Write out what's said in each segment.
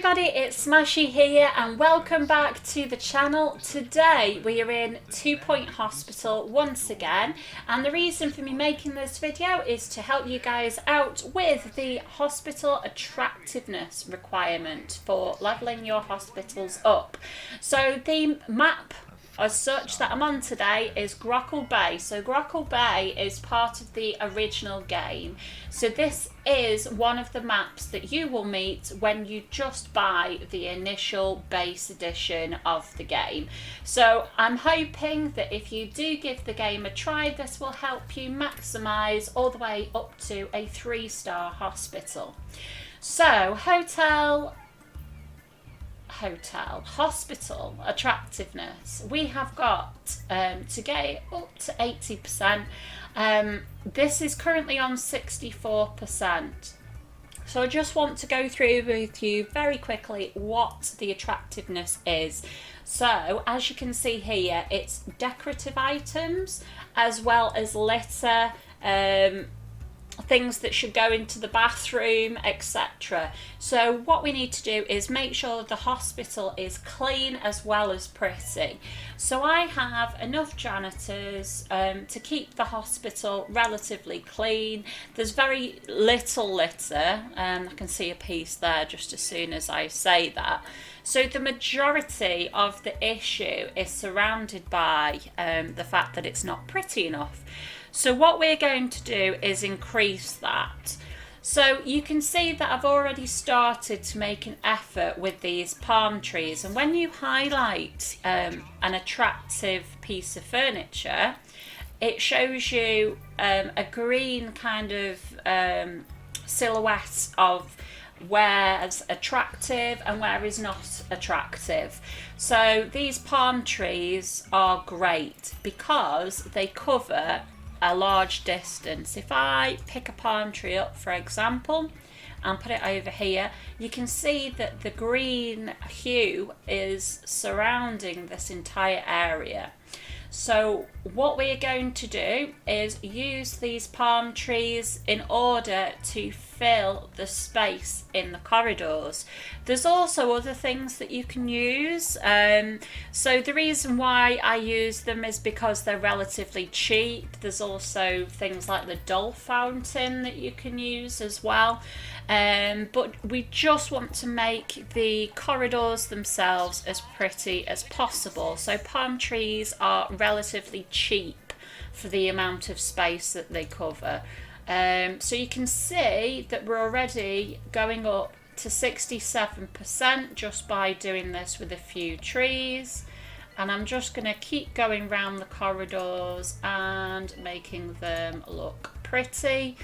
everybody, it's Smashy here and welcome back to the channel. Today we are in 2-Point Hospital once again, and the reason for me making this video is to help you guys out with the hospital attractiveness requirement for levelling your hospitals up. So the map as such that I'm on today is Grockle Bay. So Grockle Bay is part of the original game. So this is one of the maps that you will meet when you just buy the initial base edition of the game. So I'm hoping that if you do give the game a try, this will help you maximise all the way up to a 3-star hospital. So hospital attractiveness, we have got to get it up to 80%. This is currently on 64%. So I just want to go through with you very quickly what the attractiveness is. So as you can see here, it's decorative items as well as litter, things that should go into the bathroom, etc. So what we need to do is make sure the hospital is clean as well as pretty. So I have enough janitors to keep the hospital relatively clean. There's very little litter, I can see a piece there just as soon as I say that. So the majority of the issue is surrounded by the fact that it's not pretty enough. So what we're going to do is increase that. So you can see that I've already started to make an effort with these palm trees, and when you highlight an attractive piece of furniture, it shows you a green kind of silhouette of where is attractive and where is not attractive. So these palm trees are great because they cover a large distance. If I pick a palm tree up, for example, and put it over here, you can see that the green hue is surrounding this entire area. So what we're going to do is use these palm trees in order to fill the space in the corridors. There's also other things that you can use. So the reason why I use them is because they're relatively cheap. There's also things like the doll fountain that you can use as well. But we just want to make the corridors themselves as pretty as possible. So palm trees are relatively cheap for the amount of space that they cover. So you can see that we're already going up to 67% just by doing this with a few trees. And I'm just going to keep going around the corridors and making them look pretty.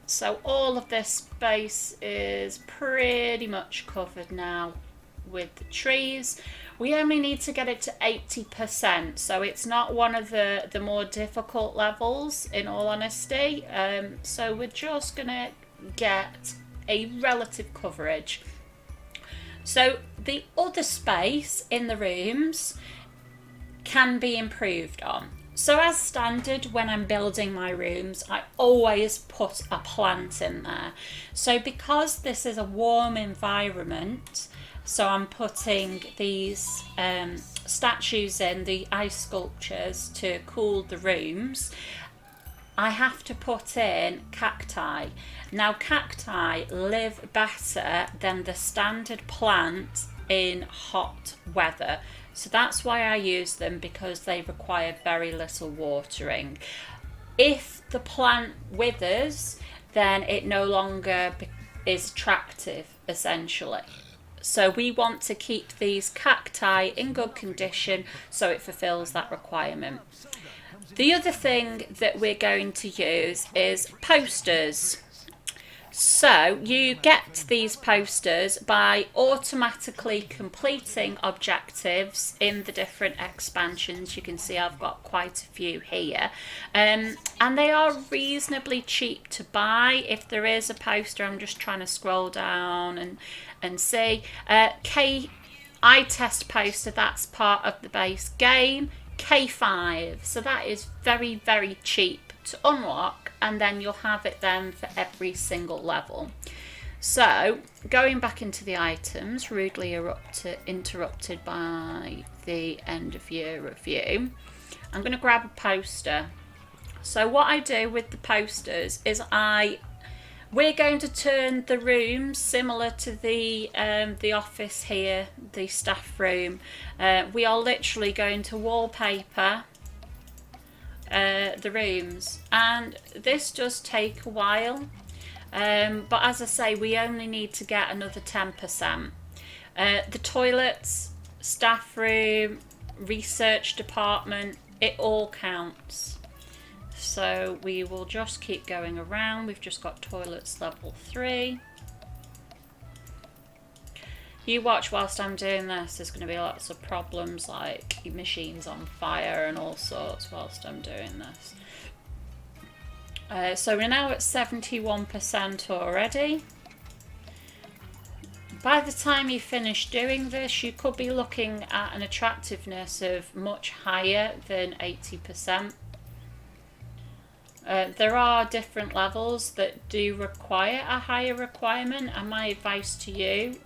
So all of this space is pretty much covered now with the trees. We only need to get it to 80%, so it's not one of the more difficult levels, in all honesty. So we're just going to get a relative coverage. So the other space in the rooms can be improved on. So as standard, when I'm building my rooms, I always put a plant in there. So because this is a warm environment, so I'm putting these statues in, the ice sculptures, to cool the rooms. I have to put in cacti. Now cacti live better than the standard plant in hot weather. So that's why I use them, because they require very little watering. If the plant withers, then it no longer is attractive, essentially. So we want to keep these cacti in good condition so it fulfills that requirement. The other thing that we're going to use is posters. So you get these posters by automatically completing objectives in the different expansions. You can see I've got quite a few here, and they are reasonably cheap to buy. If there is a poster, I'm just trying to scroll down and see. I test poster, that's part of the base game, K5, so that is very, very cheap to unlock, and then you'll have it then for every single level. So going back into the items, rudely interrupted by the end of year review, I'm going to grab a poster. So what I do with the posters is we're going to turn the rooms similar to the office here, the staff room. We are literally going to wallpaper the rooms, and this does take a while. But as I say, we only need to get another 10%. The toilets, staff room, research department, it all counts. So we will just keep going around. We've just got toilets level 3. You watch whilst I'm doing this. There's going to be lots of problems like machines on fire and all sorts whilst I'm doing this. So we're now at 71% already. By the time you finish doing this, you could be looking at an attractiveness of much higher than 80%. There are different levels that do require a higher requirement, and my advice to you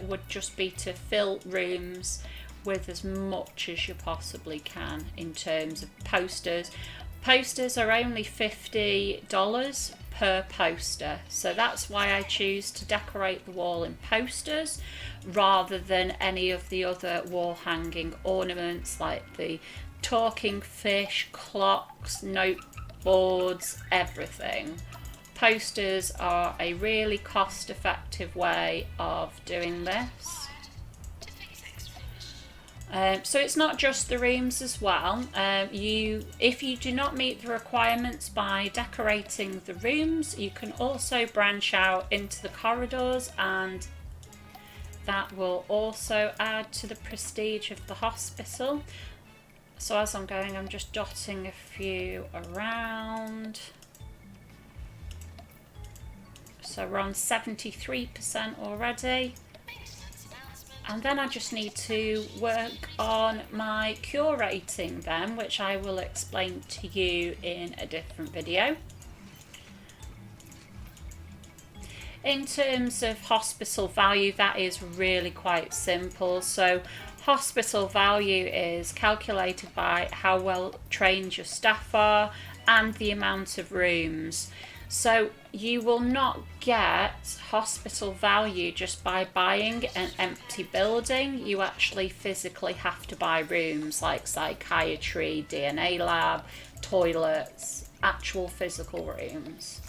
would just be to fill rooms with as much as you possibly can in terms of posters. Posters are only $50 per poster, so that's why I choose to decorate the wall in posters rather than any of the other wall hanging ornaments like the talking fish, clocks, noteboards, everything. Posters are a really cost-effective way of doing this. So it's not just the rooms as well. If you do not meet the requirements by decorating the rooms, you can also branch out into the corridors, and that will also add to the prestige of the hospital. So as I'm going, I'm just dotting a few around. So we're on 73% already. And then I just need to work on my curating them, which I will explain to you in a different video. In terms of hospital value, that is really quite simple. So hospital value is calculated by how well trained your staff are and the amount of rooms. So you will not get hospital value just by buying an empty building. You actually physically have to buy rooms like psychiatry, DNA lab, toilets, actual physical rooms.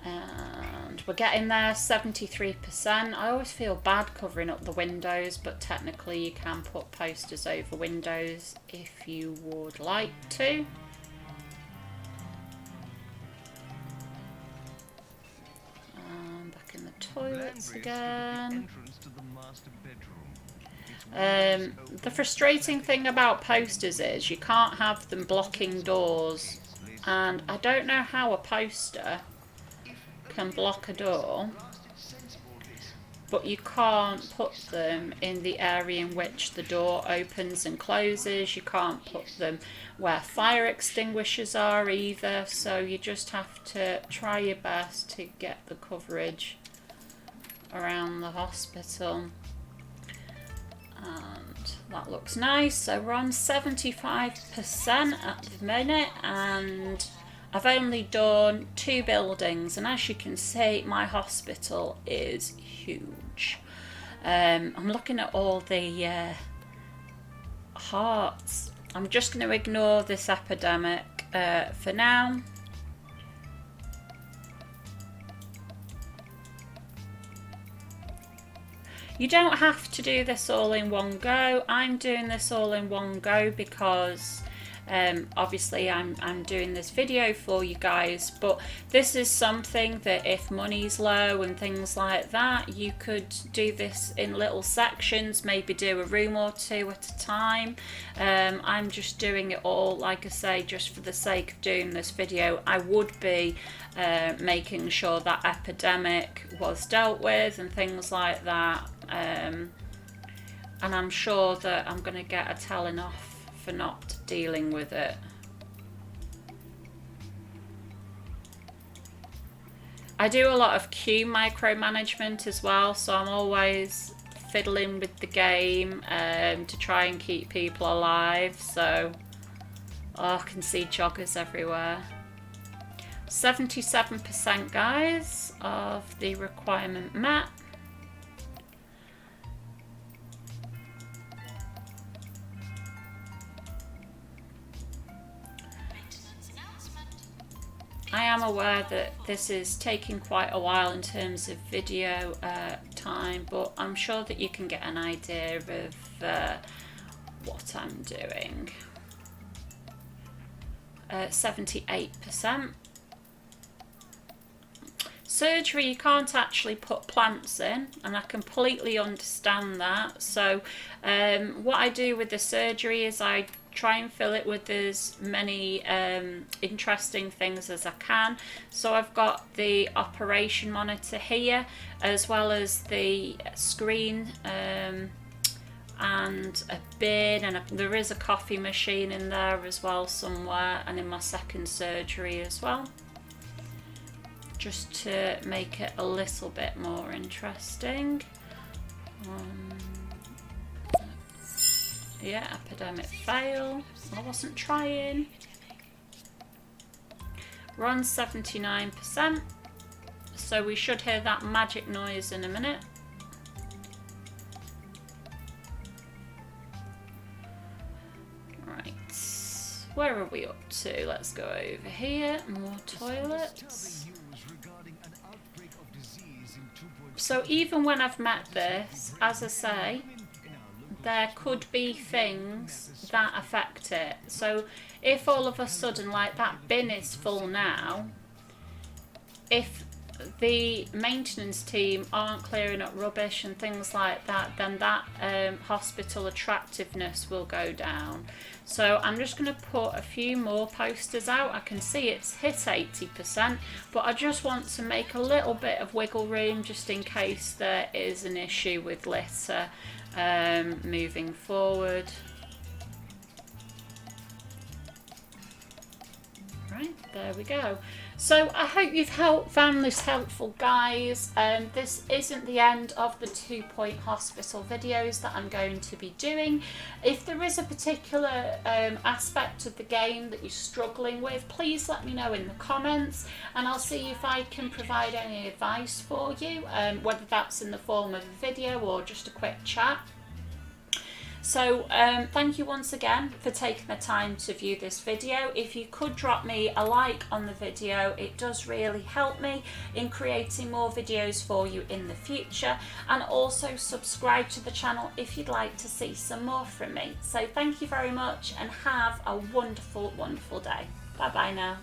And we're getting there, 73%. I always feel bad covering up the windows, but technically you can put posters over windows if you would like to. Back in the toilets again. The frustrating thing about posters is you can't have them blocking doors, and I don't know how a poster can block a door, but you can't put them in the area in which the door opens and closes. You can't put them where fire extinguishers are either, so you just have to try your best to get the coverage around the hospital. And that looks nice. So we're on 75% at the minute, and I've only done 2 buildings, and as you can see, my hospital is huge. I'm looking at all the hearts. I'm just going to ignore this epidemic for now. You don't have to do this all in one go. I'm doing this all in one go because obviously I'm doing this video for you guys, but this is something that if money's low and things like that, you could do this in little sections, maybe do a room or 2 at a time. I'm just doing it all, like I say, just for the sake of doing this video. I would be making sure that epidemic was dealt with and things like that, and I'm sure that I'm going to get a telling off for not dealing with it. I do a lot of queue micromanagement as well, so I'm always fiddling with the game to try and keep people alive. So, oh, I can see joggers everywhere. 77% guys of the requirement met. I am aware that this is taking quite a while in terms of video time, but I'm sure that you can get an idea of what I'm doing. 78%. Surgery, you can't actually put plants in, and I completely understand that. So what I do with the surgery is I try and fill it with as many interesting things as I can. So I've got the operation monitor here, as well as the screen and a bin, and there is a coffee machine in there as well somewhere, and in my second surgery as well, just to make it a little bit more interesting. Yeah, epidemic fail. I wasn't trying. We're on 79%, so we should hear that magic noise in a minute. Right, where are we up to? Let's go over here. More toilets. So even when I've met this, as I say, there could be things that affect it. So if all of a sudden, like that bin is full now, if the maintenance team aren't clearing up rubbish and things like that, then that hospital attractiveness will go down. So I'm just going to put a few more posters out. I can see it's hit 80%, but I just want to make a little bit of wiggle room just in case there is an issue with litter moving forward. Right, there we go. So I hope you've found this helpful, guys. This isn't the end of the 2-point hospital videos that I'm going to be doing. If there is a particular aspect of the game that you're struggling with, please let me know in the comments, and I'll see if I can provide any advice for you, whether that's in the form of a video or just a quick chat. So thank you once again for taking the time to view this video. If you could drop me a like on the video, it does really help me in creating more videos for you in the future, and also subscribe to the channel if you'd like to see some more from me. So thank you very much, and have a wonderful, wonderful day. Bye bye now.